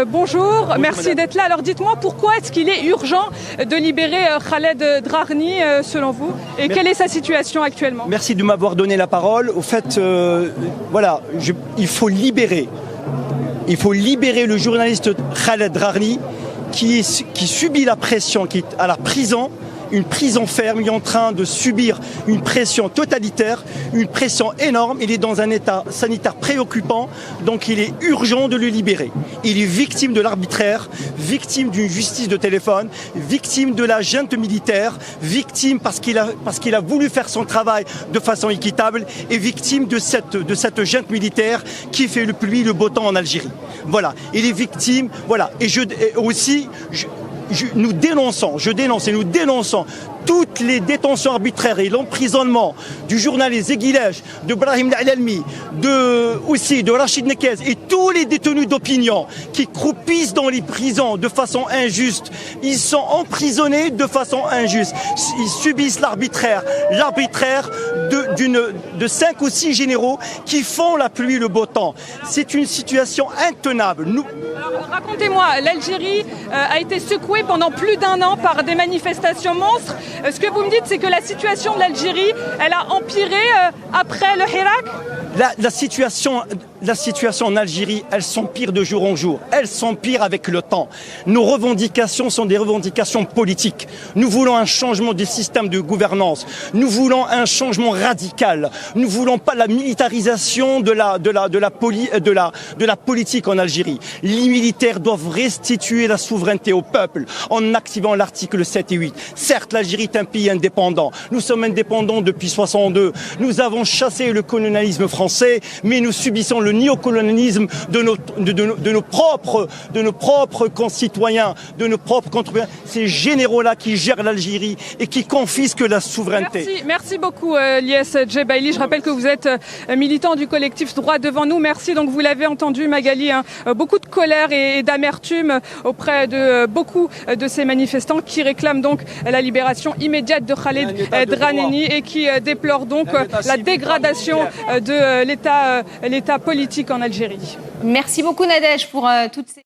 Bonjour, merci d'être là. Alors dites-moi, pourquoi est-ce qu'il est urgent de libérer Khaled Draghni selon vous, et quelle est sa situation actuellement? Merci de m'avoir donné la parole. Au fait, il faut libérer le journaliste Khaled Draghni qui subit la pression, qui est à la prison. Une prison ferme, il est en train de subir une pression totalitaire, une pression énorme. Il est dans un état sanitaire préoccupant, donc il est urgent de le libérer. Il est victime de l'arbitraire, victime d'une justice de téléphone, victime de la junte militaire, victime parce qu'il a voulu faire son travail de façon équitable, et victime de cette junte militaire qui fait le pluie, le beau temps en Algérie. Voilà, il est victime, voilà. Nous dénonçons toutes les détentions arbitraires et l'emprisonnement du journaliste Zeguilech, de Brahim Al-Almi, de Rachid Nekez et tous les détenus d'opinion qui croupissent dans les prisons de façon injuste. Ils sont emprisonnés de façon injuste. Ils subissent l'arbitraire de 5 ou 6 généraux qui font la pluie, le beau temps. C'est une situation intenable. Alors, racontez-moi, l'Algérie a été secouée pendant plus d'1 an par des manifestations monstres. Ce que vous me dites, c'est que la situation de l'Algérie, elle a empiré après le Hirak? La situation en Algérie, elle s'empire de jour en jour. Elle s'empire avec le temps. Nos revendications sont des revendications politiques. Nous voulons un changement du système de gouvernance. Nous voulons un changement radical. Nous ne voulons pas la militarisation de la politique en Algérie. Les militaires doivent restituer la souveraineté au peuple en activant l'article 7 et 8. Certes, l'Algérie est un pays indépendant. Nous sommes indépendants depuis 62. Nous avons chassé le colonialisme français, mais nous subissons le néocolonialisme de nos propres concitoyens, de nos propres contribuables. Ces généraux-là qui gèrent l'Algérie et qui confisquent la souveraineté. Merci beaucoup, Lies Djebaili. Je rappelle que vous êtes militant du collectif Droit devant nous. Merci. Donc vous l'avez entendu, Magali, beaucoup de colère et d'amertume auprès de beaucoup de ces manifestants qui réclament donc la libération immédiate de Khaled Draghni et qui déplorent donc la dégradation de l'État politique en Algérie. Merci beaucoup, Nadège, pour toutes ces...